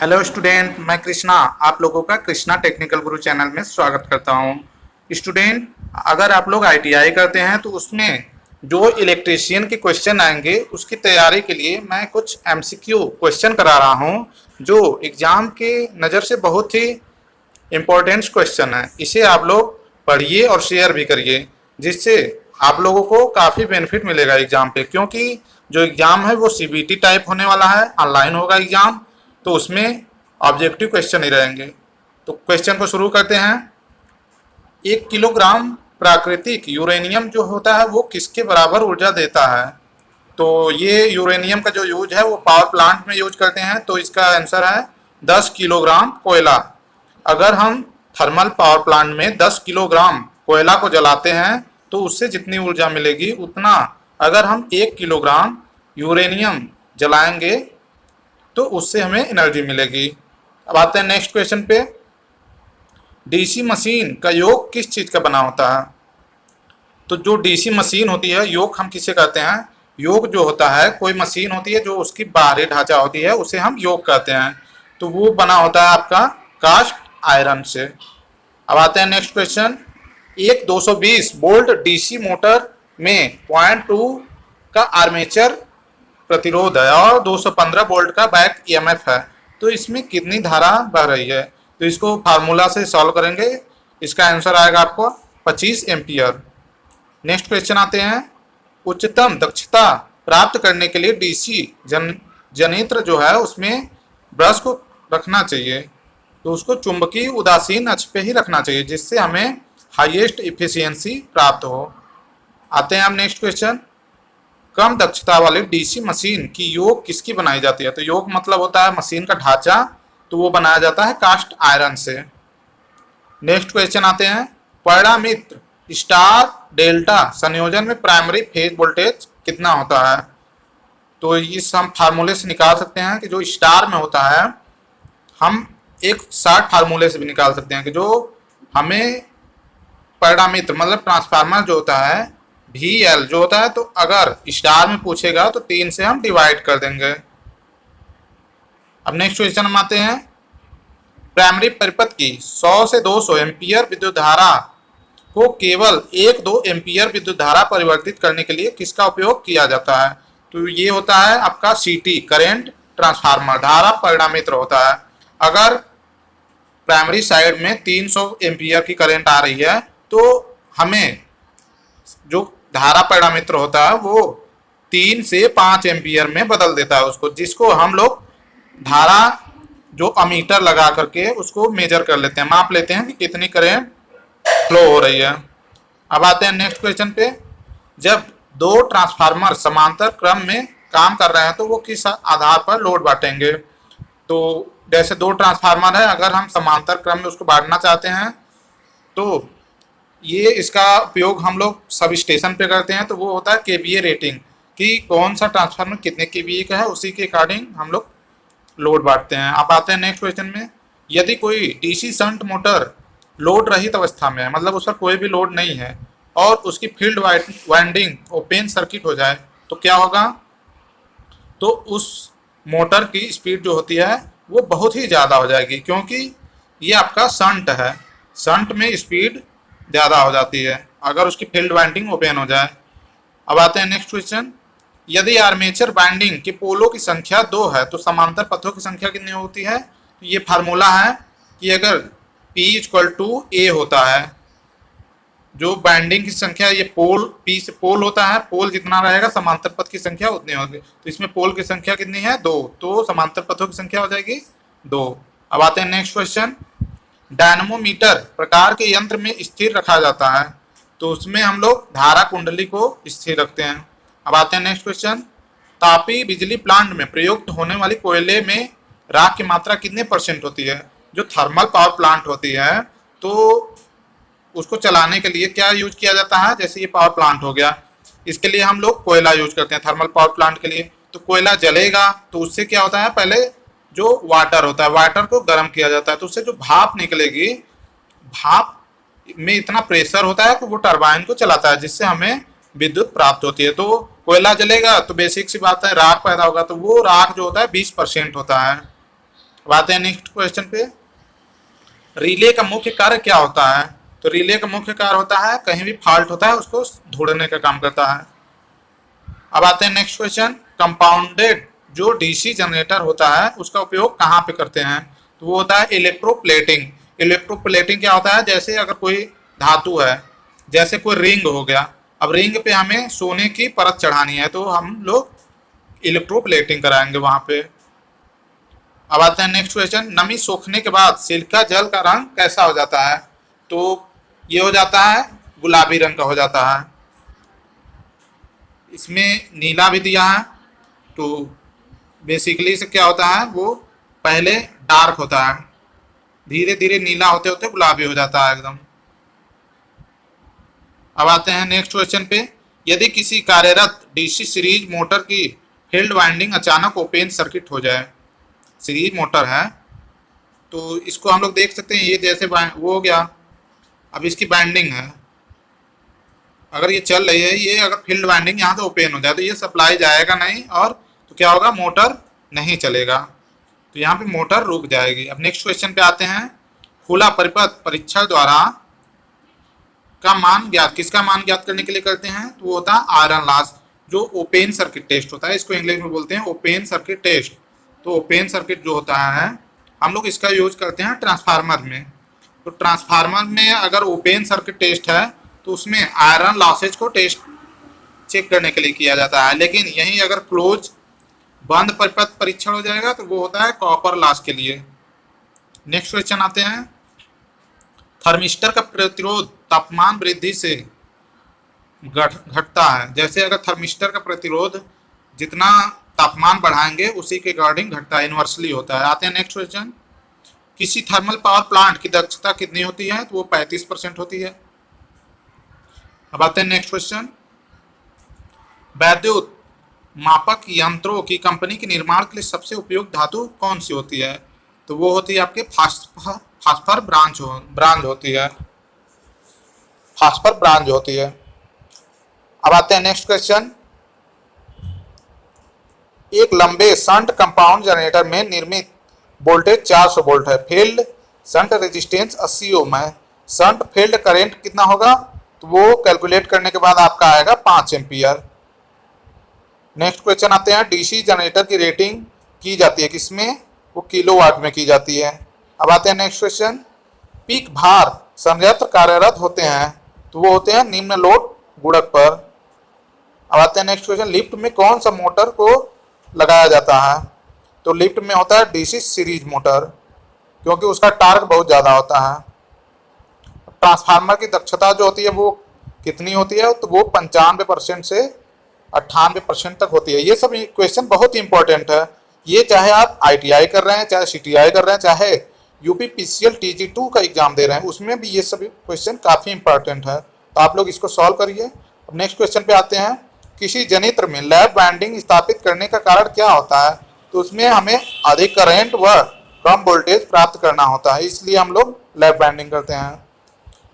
Hello student, मैं कृष्णा आप लोगों का कृष्णा टेक्निकल गुरु चैनल में स्वागत करता हूं। स्टूडेंट, अगर आप लोग आईटीआई करते हैं तो उसमें जो इलेक्ट्रीशियन के क्वेश्चन आएंगे उसकी तैयारी के लिए मैं कुछ एमसीक्यू क्वेश्चन करा रहा हूं जो एग्जाम के नज़र से बहुत ही इम्पोर्टेंट क्वेश्चन है। इसे आप लोग पढ़िए और शेयर भी करिए, जिससे आप लोगों को काफ़ी बेनिफिट मिलेगा एग्जाम पे। क्योंकि जो एग्जाम है वो सीबीटी टाइप होने वाला है, ऑनलाइन होगा एग्जाम, तो उसमें ऑब्जेक्टिव क्वेश्चन ही रहेंगे। तो क्वेश्चन को शुरू करते हैं। 1 किलोग्राम प्राकृतिक यूरेनियम जो होता है वो किसके बराबर ऊर्जा देता है? तो ये यूरेनियम का जो यूज है वो पावर प्लांट में यूज करते हैं, तो इसका आंसर है 10 किलोग्राम कोयला। अगर हम थर्मल पावर प्लांट में 10 किलोग्राम कोयला को जलाते हैं तो उससे जितनी ऊर्जा मिलेगी उतना अगर हम 1 किलोग्राम यूरेनियम जलाएंगे तो उससे हमें एनर्जी मिलेगी। अब आते हैं नेक्स्ट क्वेश्चन पे। डीसी मशीन का योग किस चीज़ का बना होता है? तो जो डीसी मशीन होती है, योग हम किसे कहते हैं? योग जो होता है, कोई मशीन होती है जो उसकी बाहरी ढांचा होती है उसे हम योग कहते हैं। तो वो बना होता है आपका कास्ट आयरन से। अब आते हैं नेक्स्ट क्वेश्चन। एक 220 वोल्ट डीसी मोटर में 0.2 का आर्मेचर प्रतिरोध है और 215 वोल्ट का बैक ईएमएफ है, तो इसमें कितनी धारा बह रही है? तो इसको फार्मूला से सॉल्व करेंगे। इसका आंसर आएगा आपको 25 एम्पियर। नेक्स्ट क्वेश्चन आते हैं। उच्चतम दक्षता प्राप्त करने के लिए डीसी जनित्र जो है उसमें ब्रश को रखना चाहिए, तो उसको चुंबकीय उदासीन अक्ष पे ही रखना चाहिए, जिससे हमें हाईएस्ट इफिशियंसी प्राप्त हो। आते हैं हम नेक्स्ट क्वेश्चन। कम दक्षता वाली डीसी मशीन की योग किसकी बनाई जाती है? तो योग मतलब होता है मशीन का ढांचा, तो वो बनाया जाता है कास्ट आयरन से। नेक्स्ट क्वेश्चन आते हैं। पैरामीटर स्टार डेल्टा संयोजन में प्राइमरी फेज वोल्टेज कितना होता है? तो इस हम फार्मूले से निकाल सकते हैं कि जो स्टार में होता है हम एक शॉर्ट फार्मूले से भी निकाल सकते हैं कि जो हमें पैरामीटर मतलब ट्रांसफार्मर जो होता है VL जो होता है, तो अगर स्टार में पूछेगा तो 3 से हम डिवाइड कर देंगे। अब नेक्स्ट क्वेश्चन हम आते हैं। प्राइमरी परिपथ की 100 से 200 एम्पियर विद्युत धारा को केवल 1-2 एम्पियर विद्युत धारा परिवर्तित करने के लिए किसका उपयोग किया जाता है? तो ये होता है आपका CT करेंट ट्रांसफार्मर, धारा पैरामीटर होता है। अगर प्राइमरी साइड में 300 एम्पियर की करंट आ रही है तो हमें जो धारा पैरामीटर होता है वो 3 से 5 एम्पियर में बदल देता है उसको, जिसको हम लोग धारा जो अमीटर लगा करके उसको मेजर कर लेते हैं, माप लेते हैं कि कितनी करंट फ्लो हो रही है। अब आते हैं नेक्स्ट क्वेश्चन पे। जब 2 ट्रांसफार्मर समांतर क्रम में काम कर रहे हैं तो वो किस आधार पर लोड बांटेंगे? तो जैसे 2 ट्रांसफार्मर है, अगर हम समांतर क्रम में उसको बांटना चाहते हैं तो ये इसका उपयोग हम लोग सब स्टेशन पे करते हैं, तो वो होता है केवीए रेटिंग, कि कौन सा ट्रांसफार्मर कितने केवीए का है उसी के अकॉर्डिंग हम लोग लोड बांटते हैं। अब आते हैं नेक्स्ट क्वेश्चन में। यदि कोई डीसी शंट मोटर लोड रहित अवस्था में है, मतलब उस पर कोई भी लोड नहीं है और उसकी फील्ड वाइंडिंग ओपन सर्किट हो जाए तो क्या होगा? तो उस मोटर की स्पीड जो होती है वो बहुत ही ज़्यादा हो जाएगी, क्योंकि ये आपका शंट है, शंट में स्पीड ज़्यादा हो जाती है अगर उसकी फील्ड वाइंडिंग ओपन हो जाए। अब आते हैं नेक्स्ट क्वेश्चन। यदि आर्मेचर वाइंडिंग के पोलों की संख्या 2 है तो समांतर पथों की संख्या कितनी होती है? तो ये फार्मूला है कि अगर P = A होता है, जो बाइंडिंग की संख्या, ये पोल P से पोल होता है, पोल जितना रहेगा समांतर पथ की संख्या उतनी होगी, तो इसमें पोल की संख्या कितनी है? 2, तो समांतर पथों की संख्या हो जाएगी 2। अब आते हैं नेक्स्ट क्वेश्चन। डायनमोमीटर प्रकार के यंत्र में स्थिर रखा जाता है, तो उसमें हम लोग धारा कुंडली को स्थिर रखते हैं। अब आते हैं नेक्स्ट क्वेश्चन। तापीय बिजली प्लांट में प्रयुक्त होने वाली कोयले में राख की मात्रा कितने % होती है? जो थर्मल पावर प्लांट होती है तो उसको चलाने के लिए क्या यूज किया जाता है? जैसे ये पावर प्लांट हो गया, इसके लिए हम लोग कोयला यूज करते हैं थर्मल पावर प्लांट के लिए। तो कोयला जलेगा तो उससे क्या होता है, पहले जो वाटर होता है वाटर को गर्म किया जाता है, तो उससे जो भाप निकलेगी, भाप में इतना प्रेशर होता है कि वो टरबाइन को चलाता है, जिससे हमें विद्युत प्राप्त होती है। तो कोयला जलेगा तो बेसिक सी बात है राख पैदा होगा, तो वो राख जो होता है 20% होता है। अब आते हैं नेक्स्ट क्वेश्चन पे। रिले का मुख्य कार्य क्या होता है? तो रिले का मुख्य कार्य होता है कहीं भी फॉल्ट होता है उसको ढूंढने का काम करता है। अब आते हैं नेक्स्ट क्वेश्चन। कंपाउंडेड जो डीसी जनरेटर होता है उसका उपयोग कहाँ पे करते हैं? तो वो होता है इलेक्ट्रोप्लेटिंग। इलेक्ट्रोप्लेटिंग क्या होता है? जैसे अगर कोई धातु है, जैसे कोई रिंग हो गया, अब रिंग पे हमें सोने की परत चढ़ानी है तो हम लोग इलेक्ट्रोप्लेटिंग कराएंगे वहां पे। अब आते हैं नेक्स्ट क्वेश्चन। नमी सोखने के बाद सिलिका जल का रंग कैसा हो जाता है? तो ये हो जाता है गुलाबी रंग का हो जाता है। इसमें नीला भी दिया है, तो बेसिकली से क्या होता है, वो पहले डार्क होता है, धीरे धीरे नीला होते होते गुलाबी हो जाता है एकदम। अब आते हैं नेक्स्ट क्वेश्चन पे। यदि किसी कार्यरत डीसी सीरीज मोटर की फील्ड वाइंडिंग अचानक ओपन सर्किट हो जाए, सीरीज मोटर है तो इसको हम लोग देख सकते हैं, ये जैसे वो हो गया, अब इसकी बाइंडिंग है, अगर ये चल रही है, ये अगर फील्ड वाइंडिंग यहाँ से ओपन हो जाए तो ये सप्लाई जाएगा नहीं, और तो क्या होगा, मोटर नहीं चलेगा, तो यहाँ पे मोटर रुक जाएगी। अब नेक्स्ट क्वेश्चन पे आते हैं। खुला परिपथ परीक्षण द्वारा का मान ज्ञात, किसका मान ज्ञात करने के लिए करते हैं? तो वो होता है आयरन लॉस, जो ओपन सर्किट टेस्ट होता है, इसको इंग्लिश में बोलते हैं ओपन सर्किट टेस्ट। तो ओपन सर्किट जो होता है हम लोग इसका यूज करते हैं ट्रांसफार्मर में। तो ट्रांसफार्मर में अगर ओपन सर्किट टेस्ट है तो उसमें आयरन लॉसेज को टेस्ट चेक करने के लिए किया जाता है, लेकिन यहीं अगर क्लोज बंद परिपथ परीक्षण हो जाएगा तो वो होता है कॉपर लॉस के लिए। नेक्स्ट क्वेश्चन आते हैं। थर्मिस्टर का प्रतिरोध तापमान वृद्धि से घटता है, जैसे अगर थर्मिस्टर का प्रतिरोध जितना तापमान बढ़ाएंगे उसी के अकॉर्डिंग घटता है, इनवर्सली होता है। आते हैं नेक्स्ट क्वेश्चन। किसी थर्मल पावर प्लांट की दक्षता कितनी होती है? तो वो 35% होती है। अब आते हैं नेक्स्ट क्वेश्चन। वैद्युत मापक यंत्रों की कंपनी के निर्माण के लिए सबसे उपयुक्त धातु कौन सी होती है? तो वो होती है आपके फास्फर ब्रांज होती है, फास्फर ब्रांज होती है। अब आते हैं नेक्स्ट क्वेश्चन। एक लंबे शंट कंपाउंड जनरेटर में निर्मित वोल्टेज 400 वोल्ट है, फील्ड शंट रेजिस्टेंस 80 ओम है, शंट फील्ड करंट कितना होगा? तो वो कैलकुलेट करने के बाद आपका आएगा 5 एम्पियर। नेक्स्ट क्वेश्चन आते हैं। डीसी जनरेटर की रेटिंग की जाती है किसमें? वो किलोवाट में की जाती है। अब आते हैं नेक्स्ट क्वेश्चन। पीक भार संयंत्र कार्यरत होते हैं तो वो होते हैं निम्न लोड गुणक पर। अब आते हैं नेक्स्ट क्वेश्चन। लिफ्ट में कौन सा मोटर को लगाया जाता है? तो लिफ्ट में होता है डीसी सीरीज मोटर, क्योंकि उसका टार्क बहुत ज़्यादा होता है। ट्रांसफार्मर की दक्षता जो होती है वो कितनी होती है? तो वो 95% से 98% तक होती है। ये सब क्वेश्चन बहुत ही इंपॉर्टेंट है, ये चाहे आप ITI कर रहे हैं, चाहे CTI कर रहे हैं, चाहे UPPCL TG2 का एग्जाम दे रहे हैं, उसमें भी ये सभी क्वेश्चन काफ़ी इंपॉर्टेंट है, तो आप लोग इसको सॉल्व करिए। अब नेक्स्ट क्वेश्चन पे आते हैं। किसी जनित्र में लैप वाइंडिंग स्थापित करने का कारण क्या होता है? तो उसमें हमें अधिक करंट व कम वोल्टेज प्राप्त करना होता है, इसलिए हम लोग लैप वाइंडिंग करते हैं।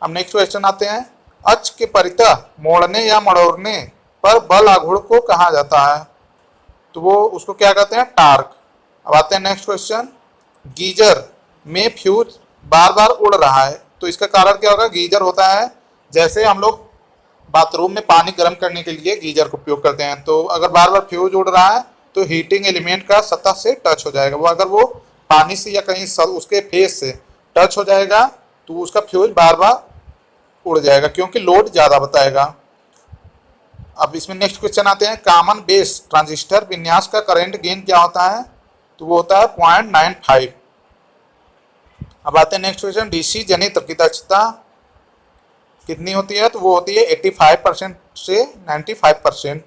अब नेक्स्ट क्वेश्चन आते हैं। अक्ष के परितः मोड़ने या मड़ोड़ने पर बल आघूर्ण को कहा जाता है? तो वो उसको क्या कहते हैं? टार्क। अब आते हैं नेक्स्ट क्वेश्चन। गीजर में फ्यूज बार बार उड़ रहा है तो इसका कारण क्या होगा? गीजर होता है, जैसे हम लोग बाथरूम में पानी गर्म करने के लिए गीजर का उपयोग करते हैं, तो अगर बार बार फ्यूज उड़ रहा है तो हीटिंग एलिमेंट का सतह से टच हो जाएगा, वो अगर वो पानी से या कहीं उसके फेस से टच हो जाएगा तो उसका फ्यूज बार बार उड़ जाएगा, क्योंकि लोड ज़्यादा बताएगा। अब इसमें नेक्स्ट क्वेश्चन आते हैं। कॉमन बेस ट्रांजिस्टर विन्यास का करंट गेन क्या होता है? तो वो होता है 0.95। अब आते हैं नेक्स्ट क्वेश्चन। डीसी जनित्र की दक्षता कितनी होती है? तो वो होती है 85% से 95%।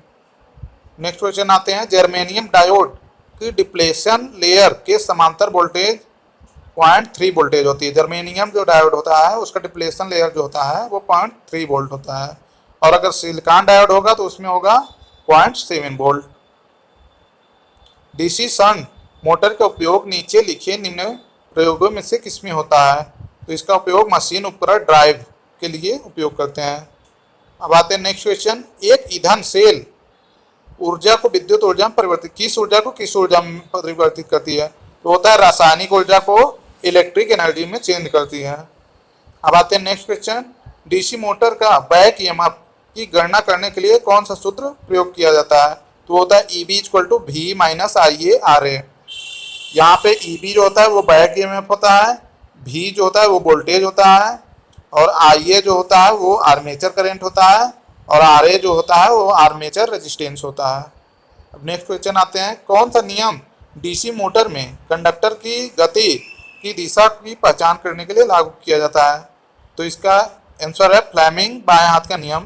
नेक्स्ट क्वेश्चन आते हैं। जर्मेनियम डायोड की डिप्लेशन लेयर के समांतर वोल्टेज 0.3 वोल्टेज होती है। जर्मेनियम जो डायोड होता है उसका डिप्लेशन लेयर जो होता है वो 0.3 वोल्ट होता है, और अगर सिलिकॉन डायोड होगा तो उसमें होगा 0.7 वोल्ट। डीसी शंट मोटर का उपयोग नीचे लिखे निम्न प्रयोगों में से किसमें होता है? तो इसका उपयोग मशीन उपकरण ड्राइव के लिए उपयोग करते हैं। अब आते हैं नेक्स्ट क्वेश्चन। एक ईंधन सेल ऊर्जा को विद्युत ऊर्जा में परिवर्तित, किस ऊर्जा को किस ऊर्जा में परिवर्तित करती है? तो होता है रासायनिक ऊर्जा को इलेक्ट्रिक एनर्जी में चेंज करती है। अब आते हैं नेक्स्ट क्वेश्चन, डीसी मोटर का बैक ईएमएफ की गणना करने के लिए कौन सा सूत्र प्रयोग किया जाता है? तो होता है EB = V - IA/RA। यहाँ पे EB जो होता है वो बैक ईएमएफ होता है, V जो होता है वो वोल्टेज होता है, और IA जो होता है वो आर्मेचर करंट होता है, और RA जो होता है वो आर्मेचर रेजिस्टेंस होता है। अब नेक्स्ट क्वेश्चन आते हैं, कौन सा नियम डीसी मोटर में कंडक्टर की गति की दिशा की पहचान करने के लिए लागू किया जाता है? तो इसका आंसर है फ्लेमिंग बाएं हाथ का नियम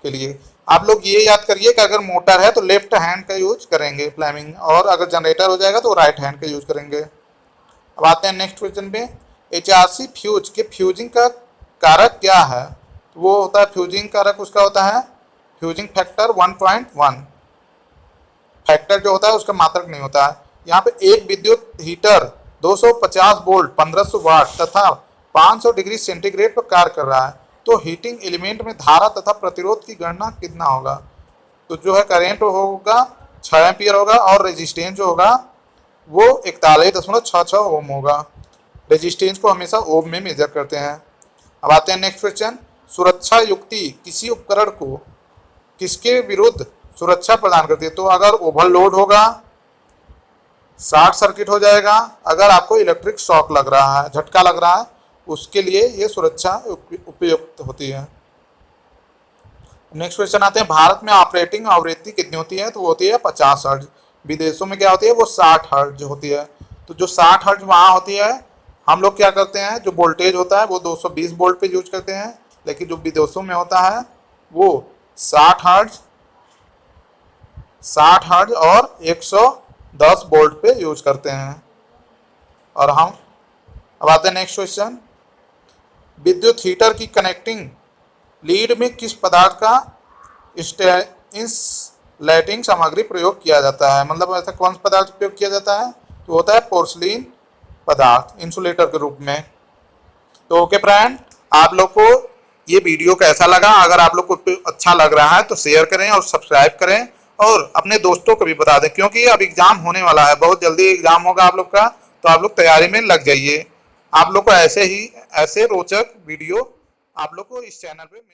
के लिए। आप लोग ये याद करिए कि अगर मोटर है तो लेफ्ट हैंड का यूज करेंगे फ्लेमिंग, और अगर जनरेटर हो जाएगा तो राइट हैंड का यूज करेंगे। अब आते हैं नेक्स्ट क्वेश्चन पे, HRC फ्यूज के फ्यूजिंग का कारक क्या है? वो होता है फ्यूजिंग कारक, उसका होता है फ्यूजिंग फैक्टर 1.1। फैक्टर जो होता है उसका मात्रक नहीं होता है। यहाँ पे एक विद्युत हीटर 250 वोल्ट 1500 वाट तथा 500 डिग्री सेंटीग्रेड पर कार्य कर रहा है, तो हीटिंग एलिमेंट में धारा तथा प्रतिरोध की गणना कितना होगा? तो जो है करेंट होगा 6 एम्पियर होगा, और रेजिस्टेंस जो होगा वो 41.66 ओम होगा। रेजिस्टेंस को हमेशा ओम में मेजर करते हैं। अब आते हैं नेक्स्ट क्वेश्चन, सुरक्षा युक्ति किसी उपकरण को किसके विरुद्ध सुरक्षा प्रदान करती है? तो अगर ओवरलोड होगा, शॉर्ट सर्किट हो जाएगा, अगर आपको इलेक्ट्रिक शॉक लग रहा है, झटका लग रहा है, उसके लिए ये सुरक्षा उपयुक्त होती है। नेक्स्ट क्वेश्चन आते हैं, भारत में ऑपरेटिंग आवृत्ति कितनी होती है? तो वो होती है 50 हर्ट्ज। विदेशों में क्या होती है? वो 60 हर्ट्ज होती है। तो जो 60 हर्ट्ज वहाँ होती है, हम लोग क्या करते हैं, जो वोल्टेज होता है वो 220 वोल्ट पे यूज करते हैं, लेकिन जो विदेशों में होता है वो 60 हर्ट्ज और 110 वोल्ट पे यूज करते हैं। और हम अब आते हैं नेक्स्ट क्वेश्चन, विद्युत हीटर की कनेक्टिंग लीड में किस पदार्थ का इंसुलेटिंग सामग्री प्रयोग किया जाता है? मतलब ऐसा कौन सा पदार्थ प्रयोग किया जाता है? तो होता है पोर्सिलीन पदार्थ इंसुलेटर के रूप में। तो ओके फ्रेंड, आप लोग को ये वीडियो कैसा लगा? अगर आप लोग को अच्छा लग रहा है तो शेयर करें और सब्सक्राइब करें, और अपने दोस्तों को भी बता दें, क्योंकि अब एग्जाम होने वाला है, बहुत जल्दी एग्जाम होगा आप लोग का, तो आप लोग तैयारी में लग जाइए। आप लोग को ऐसे रोचक वीडियो आप लोग को इस चैनल पे मिल